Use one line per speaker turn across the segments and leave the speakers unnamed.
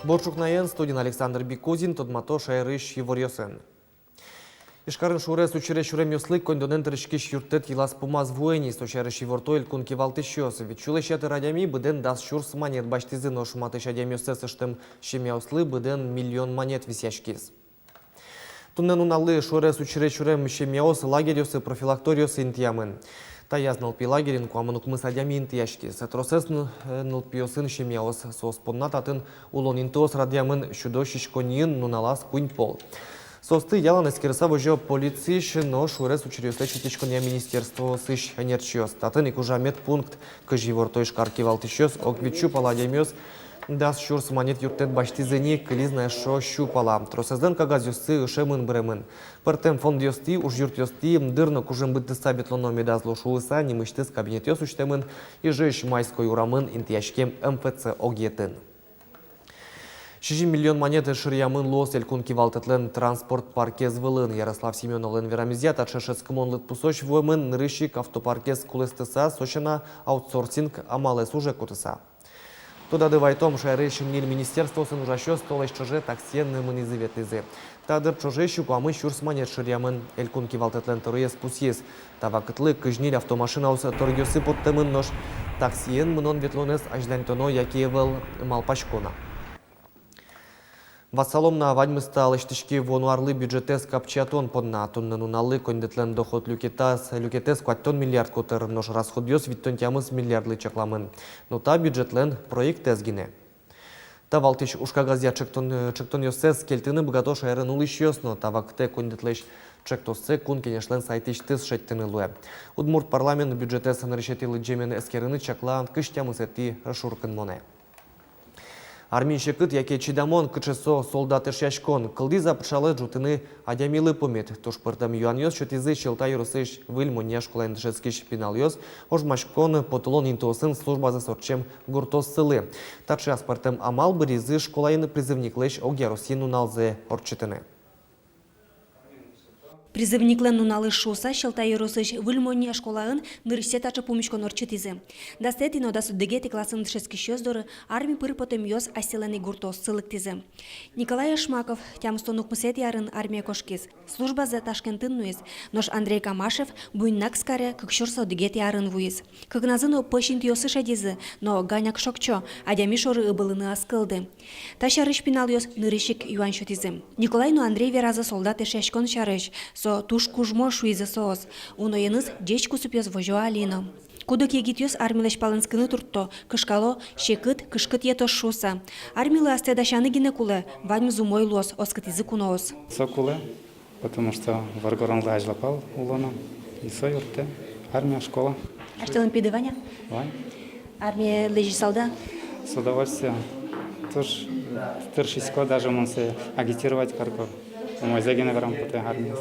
Борчукнаен студин Александр Бикозин, тодмато шайрыш Еворьосен. Ишкарын шурес учере шурем юслык кондонен трешкиш юртет елас пумаз вуэни, сточарыш Евортойль кункивалтышёс. Ведь чулышеты радями быден дас шурс монет баштизы, но шуматыш адямюсесыштым шемяуслы быден миллион монет висяшкиз. Туннен уналы шурес учере шурем шемяос лагерёсы профилакториосы интиямын. Та язнал лагерин куамынук мы садями интияшкиз. Тросес нылпиосын шемяос соспоннататын улон интоос радиамын шудошишконин нуналас кунь пол. Состы ялан эскерса вожо полициш, но шурес учерёсле чутичконя министерство сыш энерчиос. Татын икужа медпункт кыживортойш каркивалтышёс оквичу паладемёс дас шурс монет юртет баштизени клизная шо щупала. Тросезден кагазюсы ышемын бремын. Пертем фонд ёсти уж юрт ёсти дырно кужем бытты сабитлоно медазло шулыса немыштыз кабинет ёс уштемын и жеш майской урамын интияшкем МФЦ огетын. 6 миллион монеты шырьямын лос элькун кивалтетлен транспорт паркез вылын. Ярослав Семеновлен верамизят от шешецкомонлык пусоч воймын нырыщик автопаркез кулестыса сочена аутсорсинг амалес уже кутыса. Туда дывайтом шайрыщим нил министерство сын ужащёс толеш чоже таксенны мынизыветлизы. Тадыр чоже щукамы щурс монет шырьямын элькун кивалтетлен торыес пусьес. Тавакытлы кыжниль автомашина уса торгёсы подтемын нож таксиен мынон ветлонес ажлянтоно якиевел малпашкона. Вассаломна вадьмыста лыштышки вонуарлы бюджетес капчатон подна туннын уналы кондетлен доход люкетес кваттон миллиард котыр нож расходьёс виттон тямыз миллиардлы чакламын. Но та бюджетлен проект эзгине. Та валтыш ушкагазя чектон ёсес кельтыны богатош айрын улыш но та вакте кондетлеш чектосе кун кенешлен сайтыш тыз шеттыны луэ. Удмурт парламент бюджетес решетилы джемен эскерыны чакла кыш тямыз эти шуркын моне. Армейші кыт, яке чидамон кычесо солдаты шашкон, кылды запршалы жутыны адямилы помет. Туш пыртам юан ёс, чотизы шылта юрысыш выльму няшкулайн дышецкиш пинал ёс, ожмашкон потулон интосын службазы сорчем гуртос сылы. Такши аспартым амал быризы школайны призывниклеш огярусин уналзе орчытыны.
Призывниклен нуналы шуса шылта юрысыш выльмония школаын нырысе тачы пумичкон орчытизы. Дастетино да суддегети классын дышецки щёздоры армий пыр потом ёс аселены гуртос сылыктизы. Николай Ашмаков тямстонук мысет ярын армия кошкиз. Служба за Ташкентын нуиз. Нош Андрей Камашев буйнак скаре кыкшур суддегети ярын вуиз. Кыгназыно пышинт ёсы шадизы, но ганяк шокчо, адями шоры ыбылыны аскылды. Таша рыш пинал ёс нырышик юан шотизы. Николай ну Андрей веразы солдаты шашкон шарыш. Со туш кужмо шуизы соос. Уно еныз дечь кусупёс вожо алино. Кудок егитёс армилеш палынскыны туртто, кышкало, шекыт, кышкыт ето шуса. Армилы астедашаны гинекулы, вадьм зумой лос, оскытизы куноос.
Сокулы, потому что Варгорон лажлапал улона. И союрте, армия, школа.
А что олимпиады, Ваня?
Вань.
Армия лежи солда?
С удовольствием. Тоже старшисько даже он се агитировать карко. Мой загиневерам поте армии.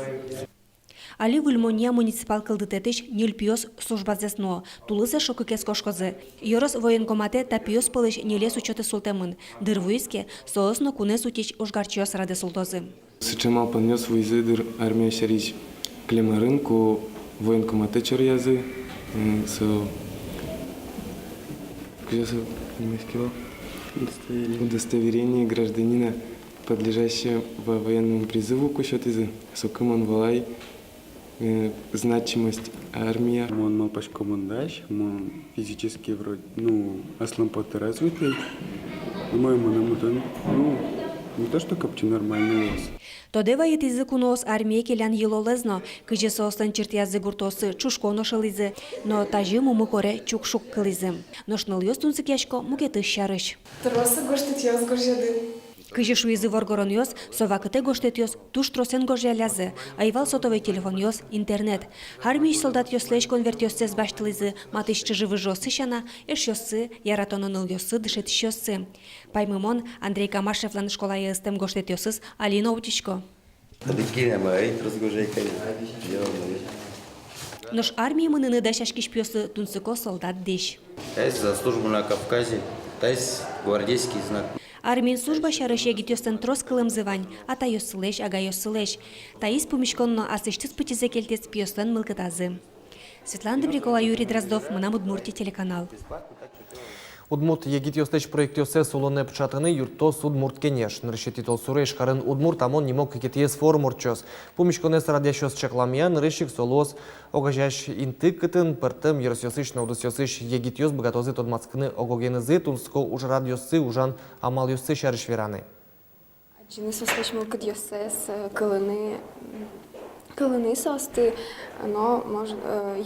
Али вульмония муниципал кылдытетыш нельпиос службазесно, тулысы шокы кес кошкозы. Йорос военкомате тапиос пылыш нелес учеты султемын. Дырвуиске соосно кунес утич ужгарчиос раде султозы.
Сычемал понес вуизы армия шарич клемарынку военкомате чорязы со удостоверение гражданина, подлежащее военному призыву кущетызы, сокымон валай значимость армия.
Он малпашкомандаш, он физически вроде, аслампоты развитый, не то что копче нормальный лос.
Тодева етизы куноос армия келян елолезно, кыжы соостан чертязы гуртосы чушконо шылызы, но тажы мумы коре чукшук кылызы. Ношныл ёс тунсык яшко мукеты шарыш.
Тросы гоштет ёс горжеды.
Кыжы шуизы воргорон ёс, совакыте гоштет ёс, туш тросен горжелязы, айвал сотовый телефон ёс, интернет. Армий солдат ёслеш конверт ёссез баштылызы, матыш чыжывы жосы шана, эш ёсы, яратононыл ёсы дышет ёсы. Паймымон Андрей Камашевлан школа ёстем гоштет ёсыз Алина Утичко. Нож армии мыныны дашашкиш пёсы тунсыко солдат деш.
Тайс за службу на Кавказе, тайс гвардейский знак.
Армин служба шарыш егитёстен трос кылым зывань, ата ёсылеш, ага ёсылеш. Таис пумишконно асыштыс пытизе келтес пьёстен мылкытазы. Светлана Добрякова, Юрий Дроздов, Мынам Удмуртия телеканал.
Удмурт егит ёстеч проект ёсес улоне пчатыны юртос Удмурт кенеш. Нырышет титул суреш карын Удмурт амон немок кекетиес форморчос. Пумишконес радящос чекламия нырышик солос огажаш интыкытын пыртым еросёсыш наудосёсыш егит ёс богатозы тодмацкыны огогенызы тунско уж радиосы ужан амал ёсы шарышвераны.
Джини состач мылкыт йосес, кылыны состы, но может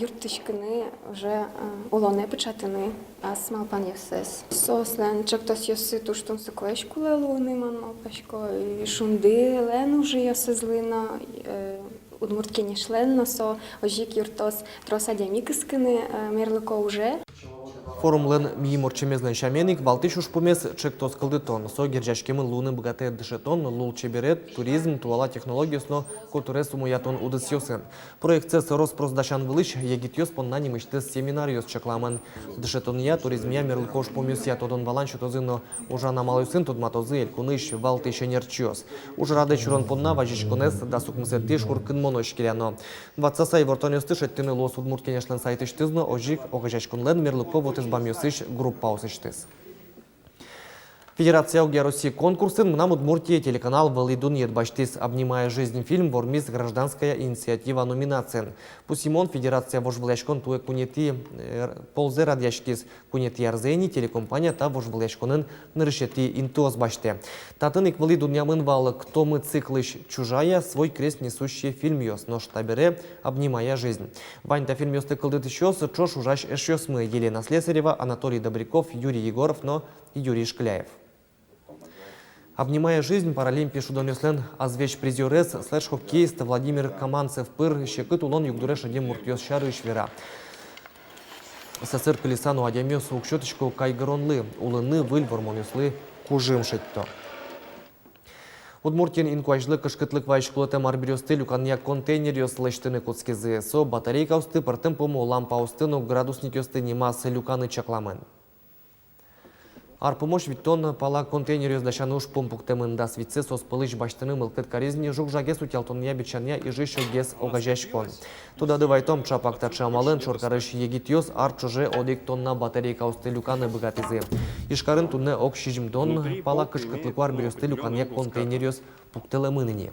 юртышкыны уже улоне печатаны, ас малпан йосес. Сослен чактос йосы туштун сыклеш кулелуны ман малпашко, и шунды лен уже йосезлина, Удмурт кенеш лен, но со ожик юртос троса дямикыскыны мерлыко уже.
Форум лен мииморчемезлен шаменик валтыш уж помес чектос кылдытон. Со гержашкемы луны богатые дышетон, лул чеберет, туризм, туала технологиясно, кутурес умуятон удысьосын. Проект цес роспросдашан вылыш, егит йос понна немыштес семинар чекламен. Дышетония, туризмия мерлыкош помес ятодон валан шутозыно ужан амалысын тодматозы элькуныш валтыш энерчиос. Уж раде чурон понна важишконес да сукмысетиш уркын монош келяно. Ватсасай вортонёстыш эттыны лос Удмурт кенешлен сайтыш тызно, ожик огажашконлен мерлыко вот бамёсыш группа усыштыз. Федерация Угия России конкурсын Мынам Удмуртия телеканал Валидун Едбаштис «Обнимая жизнь» фильм «Вормис. Гражданская инициатива» номинациян. Пусимон Федерация вожвляшкон туе кунети ползе радяшкис кунети арзени телекомпания та вожвляшконын нырышети интуаз баште. Татыник Валидун ямын валы «Кто мы циклыш чужая» свой крест несущий фильм ёс, но штабере «Обнимая жизнь». Ваньта фильм ёсты кылдыт ещёс, чош ужаш эшёс мы Елена Слесарева, Анатолий Добряков, Юрий Егоров, но и Юрий Шкляев. «Обнимая жизнь» паралимпия шудонеслен азвеч призерес слэш хоккеист Владимир Каманцев пыр щекыт улон югдуреш адем муртьёс шары швера. Сасыр колесану адемёс укшёточку кайгыронлы, улыны выль вормонеслы кужым шетто. Удмуртин инкуажлы кышкытлык вайшкулыты марбирёсты люканья контейнерёс лэштыны куцкизы. Со батарейка усты пыртым пому лампа устыну градусник ёсты немас люканы чакламын. Арпумош виттон пала контейнер дашануш помпуктемында свице соспылыш баштыны мылкыт каризни жук жагес утялтония бичания и жишо гес огажешкон. Туда дывайтом чапакта чамалын шоркарыш егитьёс арчуже одик тонна батарейка усты люканы богатызы. Ишкарын тунне ок шижимдон пала кышкытлыквар бирёсты люканья контейнерёс пуктелемыныне.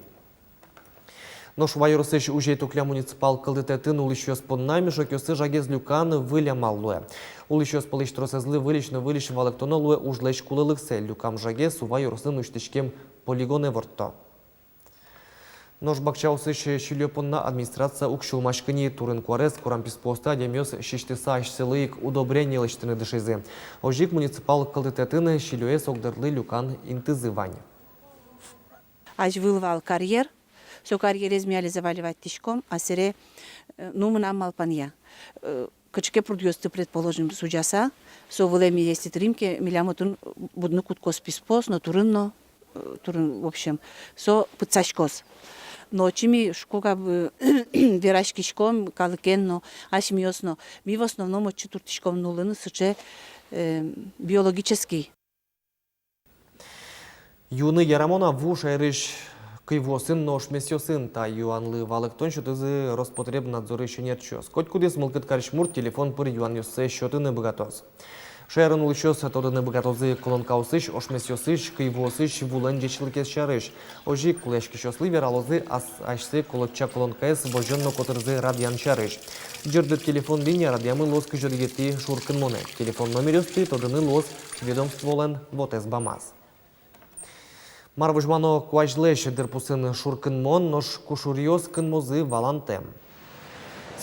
Нош вайрусыш уже тукля муниципал кылдытетін улышёс поннами шокёсы жагез люканы вылямаллуэ. Улышёс пылыш тросезлы вылишно вылиш валыктонолуэ ужлэш кулылыксе люкам жагез вайрусын уштышкем полигоне ворто. Нош бакчаусыш шилё понна администрация укшулмашкыни турын куарес курамписпоста демёс шиштыса ашсылыйк удобрение лыштыны дышизы. Ожик муниципал кылдытетін шилёэс огдырлы люкан интызывань.
Аж вылвал карьер. Все карьеры реализовали ваттишком, а сере Мынам малпания. Качке продюсты, предположим, судьяса, со волеми есть тримки, милямотун будну куткос писпос, но турын, в общем, со пыцашкос. Но чими шкога верашкишком, калыкенно, ашмиосно, ми в основном от четвертишком нулыны сыче биологический.
Юны Ярамона вуш айрыш кыйвосын нош месёсын та юанлы валыктон шутызы Роспотребнадзоры шенерчёс. Коть кудес мылкыт карышмур телефон пыр юан ёсы шётыны богатоз. Шерын улышёс тодыны богатозы колонкаусыш, ошмесёсыш, кыйвосыш, вулен жечилыкес шарыш. Ожи кулешки шёслы вералозы ашсы колотча колонкаэс вожжённо котырзы радиан шарыш. Жырдыт телефон линия радиамы лос кыжыргети шуркын моне. Телефон номерёсты тодыны лос ведомстволен вотес бамаз. Марвыжмано куажлеш дырпусын шуркын мон, нош кушурьёс кын мозы валантем.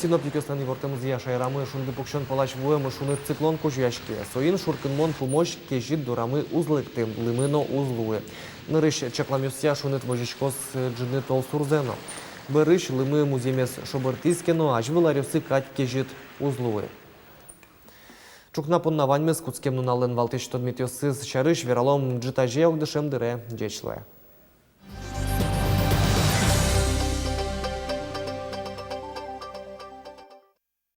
Синоптикёстан ивортемыз яшайрамы шунды пукшон палач вуэмы шуны циклон кожуяшке. Соин шуркын мон пумош кежит дурамы узлыктым, лымыно узлуы. Нырыш чакламюсья шунет вожичкос джины тол сурзено. Бырыш лымы муземес шобыртискено, ажвыларёсы кать кежит узлуы. Чукна поннаваньмыз куцкем нуналын валтыш тодметёсыз шарыш вералом джитаже огдышем дыре джечле.